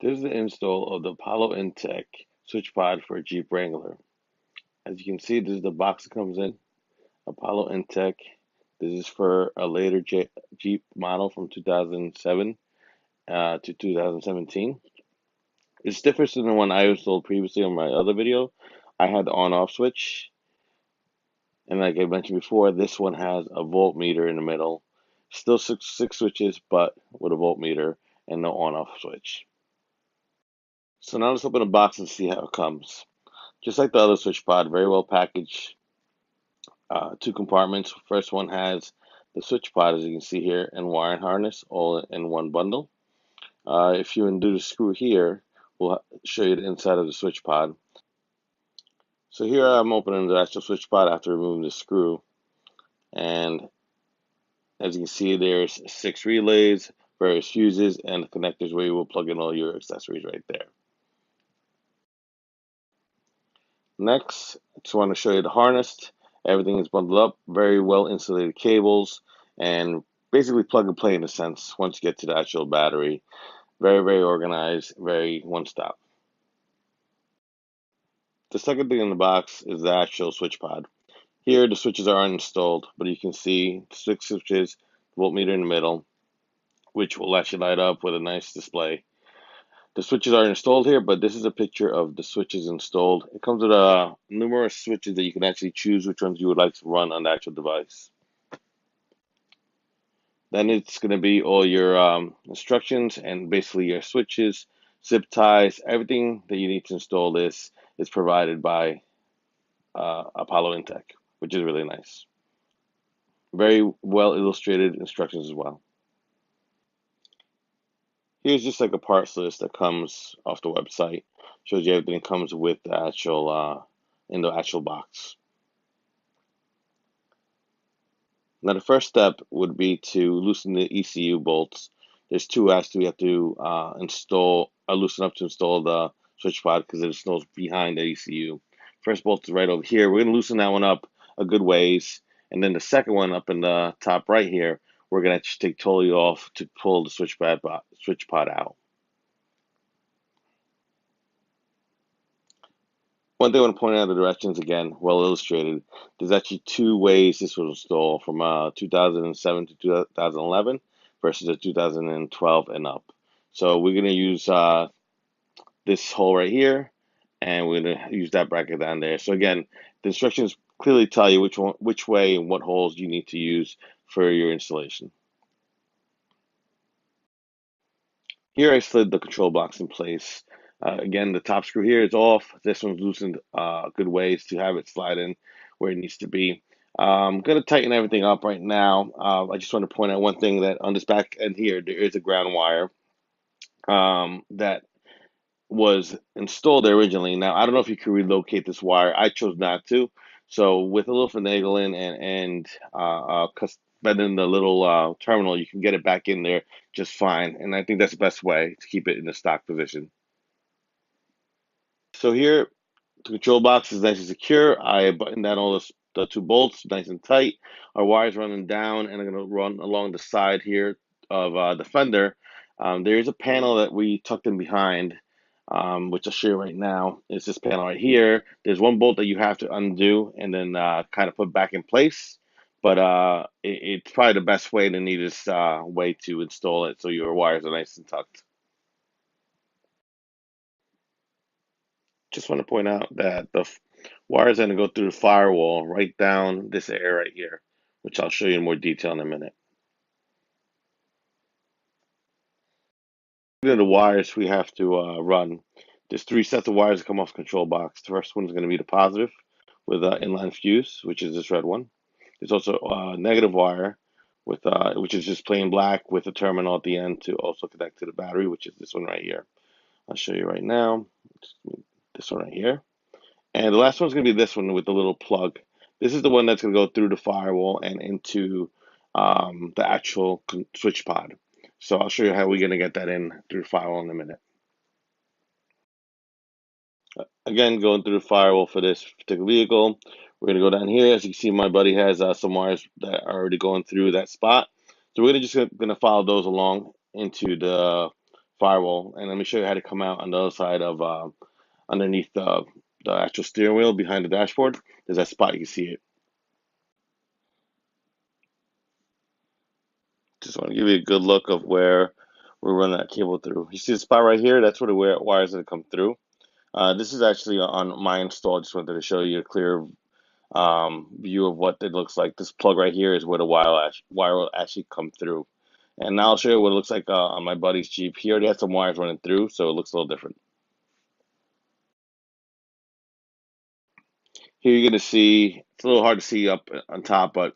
This is the install of the Apollointech switch pod for Jeep Wrangler. As you can see, this is the box it comes in. Apollointech. This is for a later Jeep model from 2007 to 2017. It's different than the one I installed previously on my other video. I had the on-off switch, and like I mentioned before, this one has a voltmeter in the middle. Still six switches, but with a voltmeter and no on-off switch. So now let's open the box and see how it comes. Just like the other switch pod, very well packaged. Two compartments. First one has the switch pod, as you can see here, and wire harness all in one bundle. If you undo the screw here, we'll show you the inside of the switch pod. So here I'm opening the actual switch pod after removing the screw, and as you can see, there's 6 relays, various fuses, and connectors where you will plug in all your accessories right there. Next, I just want to show you the harness. Everything is bundled up, very well insulated cables, and basically plug and play in a sense once you get to the actual battery. Very, very organized, very one-stop. The second thing in the box is the actual switch pod. Here, the switches are uninstalled, but you can see 6 switches, voltmeter in the middle, which will actually light up with a nice display. The switches are installed here, but this is a picture of the switches installed. It comes with numerous switches that you can actually choose which ones you would like to run on the actual device. Then it's going to be all your instructions and basically your switches, zip ties, everything that you need to install this is provided by Apollointech, which is really nice. Very well illustrated instructions as well. Here's just like a parts list that comes off the website. Shows you everything that comes with the actual in the actual box. Now the first step would be to loosen the ECU bolts. There's 2 actually we have to loosen up to install the switch pod because it installs behind the ECU. First bolt is right over here. We're going to loosen that one up a good ways, and then the second one up in the top right here, we're going to just take totally off to pull the switch pod out. One thing I want to point out, the directions again, well illustrated. There's actually 2 ways this was installed from 2007 to 2011 versus the 2012 and up. So we're going to use this hole right here, and we're going to use that bracket down there. So again, the instructions clearly tell you which way and what holes you need to use for your installation. Here I slid the control box in place. Again, the top screw here is off. This one's loosened good ways to have it slide in where it needs to be. I'm going to tighten everything up right now. I just want to point out one thing, that on this back end here, there is a ground wire that was installed there originally. Now, I don't know if you can relocate this wire. I chose not to. So with a little finagling and bending the little terminal, you can get it back in there just fine. And I think that's the best way to keep it in the stock position. So here, the control box is nice and secure. I buttoned down all the 2 bolts nice and tight. Our wire's running down, and I'm going to run along the side here of the fender. There is a panel that we tucked in behind, which I'll show you right now. It's this panel right here. There's 1 bolt that you have to undo and then kind of put back in place. But it's probably the best way, the neatest way to install it so your wires are nice and tucked. Just want to point out that the wires are going to go through the firewall right down this area right here, which I'll show you in more detail in a minute. These are the wires we have to run. There's 3 sets of wires that come off the control box. The first one is going to be the positive with inline fuse, which is this red one. There's also a negative wire with which is just plain black with a terminal at the end to also connect to the battery, which is this one right here. I'll show you right now. This one right here. And the last one's going to be this one with the little plug. This is the one that's going to go through the firewall and into the actual switch pod. So I'll show you how we're going to get that in through the firewall in a minute. Again, going through the firewall for this particular vehicle, we're going to go down here. As you can see, my buddy has some wires that are already going through that spot. So we're just going to follow those along into the firewall. And let me show you how to come out on the other side of underneath the actual steering wheel behind the dashboard. There's that spot, you can see it. Just want to give you a good look of where we're running that cable through. You see the spot right here? That's where the wires that come through. This is actually on my install. Just wanted to show you a clear view of what it looks like. This plug right here is where the wire will actually come through. And now I'll show you what it looks like on my buddy's Jeep. He already has some wires running through, so it looks a little different. Here you're gonna see, it's a little hard to see up on top, but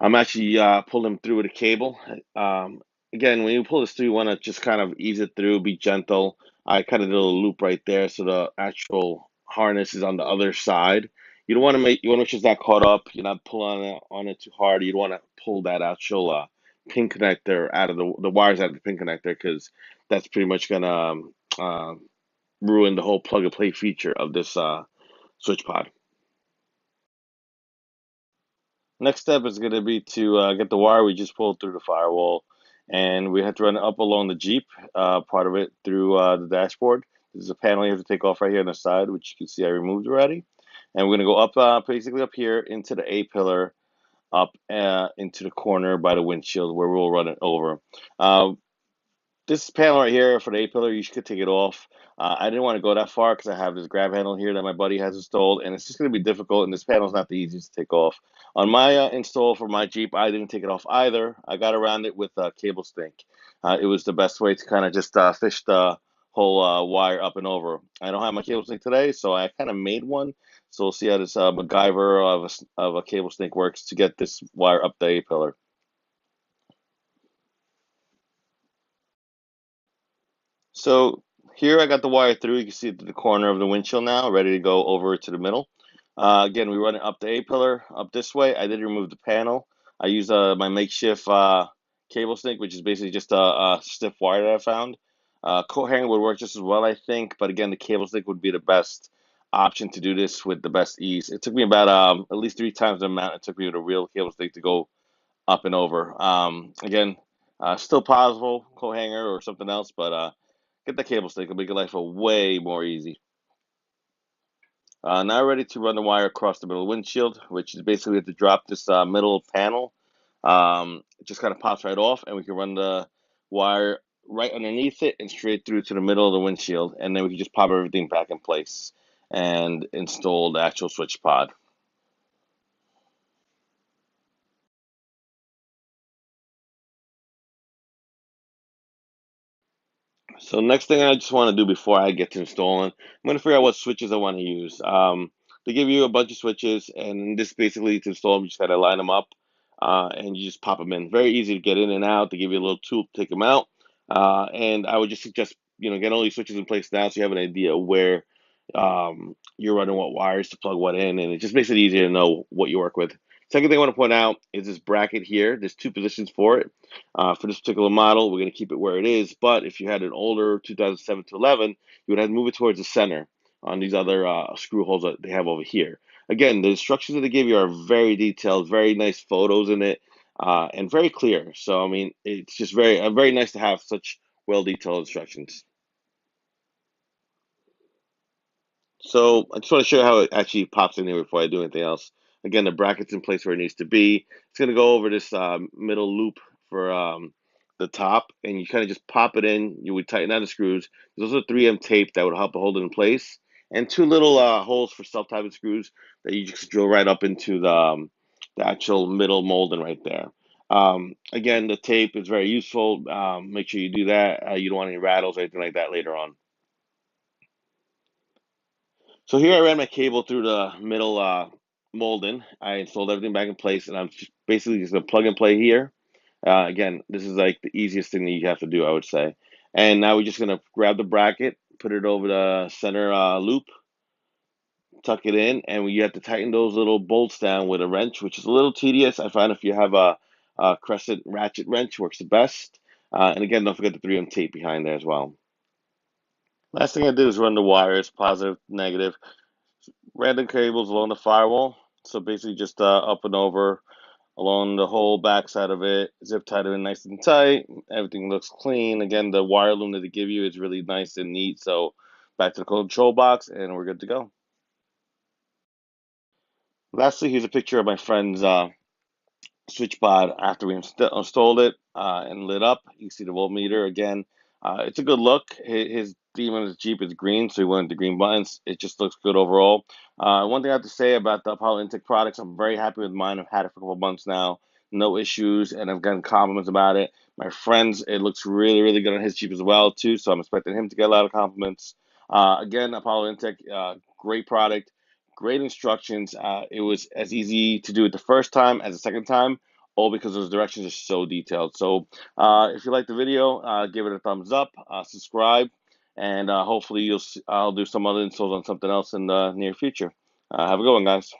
I'm actually pulling through with a cable. Um, Again, when you pull this through, you want to just kind of ease it through, be gentle. I kind of did a little loop right there, so the actual harness is on the other side. You want to make sure it's not caught up. You're not pulling on it too hard. You don't want to pull that actual pin connector out of the wires out of the pin connector, because that's pretty much gonna ruin the whole plug and play feature of this switch pod. Next step is going to be to get the wire we just pulled through the firewall, and we have to run it up along the Jeep, part of it through the dashboard. There's a panel you have to take off right here on the side, which you can see I removed already. And we're going to go up, basically up here into the A pillar, up into the corner by the windshield where we'll run it over. Uh, this panel right here for the A-pillar, you should take it off. I didn't want to go that far because I have this grab handle here that my buddy has installed, and it's just going to be difficult, and this panel's not the easiest to take off. On my install for my Jeep, I didn't take it off either. I got around it with cable stink. It was the best way to kind of just fish the whole wire up and over. I don't have my cable stink today, so I kind of made one. So we'll see how this MacGyver of a cable stink works to get this wire up the A-pillar. So here I got the wire through. You can see it to the corner of the windshield now, ready to go over to the middle. Again, we run it up the A-pillar, up this way. I did remove the panel. I used my makeshift cable snake, which is basically just a stiff wire that I found. Coat hanger would work just as well, I think, but again, the cable stick would be the best option to do this with the best ease. It took me about at least 3 times the amount it took me with a real cable stick to go up and over. Again, still possible, coat hanger or something else, but get the cable stick. It'll make your life a way more easy. Now ready to run the wire across the middle windshield, which is basically we have to drop this middle panel. It just kind of pops right off, and we can run the wire right underneath it and straight through to the middle of the windshield, and then we can just pop everything back in place and install the actual switch pod. So next thing I just want to do before I get to installing, I'm going to figure out what switches I want to use. They give you a bunch of switches, and this basically to install them, you just got to line them up, and you just pop them in. Very easy to get in and out. They give you a little tool to take them out, and I would just suggest get all these switches in place now so you have an idea where you're running what wires to plug what in, and it just makes it easier to know what you work with. Second thing I want to point out is this bracket here. There's two positions for it. For this particular model, we're going to keep it where it is. But if you had an older 2007 to 11, you would have to move it towards the center on these other screw holes that they have over here. Again, the instructions that they give you are very detailed, very nice photos in it, and very clear. So, I mean, it's just very nice to have such well detailed instructions. So I just want to show you how it actually pops in here before I do anything else. Again, the bracket's in place where it needs to be. It's going to go over this middle loop for the top, and you kind of just pop it in. You would tighten down the screws. There's also 3M tape that would help hold it in place, and two little holes for self-tipping screws that you just drill right up into the actual middle molding right there. Again, the tape is very useful. Make sure you do that. You don't want any rattles or anything like that later on. So here I ran my cable through the middle molding. I installed everything back in place, and I'm just basically just gonna plug and play here. Again, this is like the easiest thing that you have to do, I would say. And now we're just gonna grab the bracket, put it over the center loop, tuck it in, and you have to tighten those little bolts down with a wrench, which is a little tedious. I find if you have a crescent ratchet wrench, works the best. And again, don't forget the 3M tape behind there as well. Last thing I did is run the wires, positive, negative, random cables along the firewall. So basically just up and over. along the whole backside of it. Zip tied it in nice and tight. Everything looks clean. Again, the wire loom that they give you is really nice and neat. So back to the control box, and we're good to go. Lastly, here's a picture of my friend's switch pod after we installed it and lit up. You see the voltmeter again. It's a good look. His theme on his Jeep is green, so he wanted the green buttons. It just looks good overall. One thing I have to say about the Apollointech products, I'm very happy with mine. I've had it for a couple months now, no issues, and I've gotten compliments about it. My friends, it looks really, really good on his Jeep as well too. So I'm expecting him to get a lot of compliments. Again, Apollointech, great product. Great instructions. It was as easy to do it the first time as the second time, all because those directions are so detailed. So if you like the video, give it a thumbs up, subscribe, and hopefully I'll do some other installs on something else in the near future. Have a good one, guys.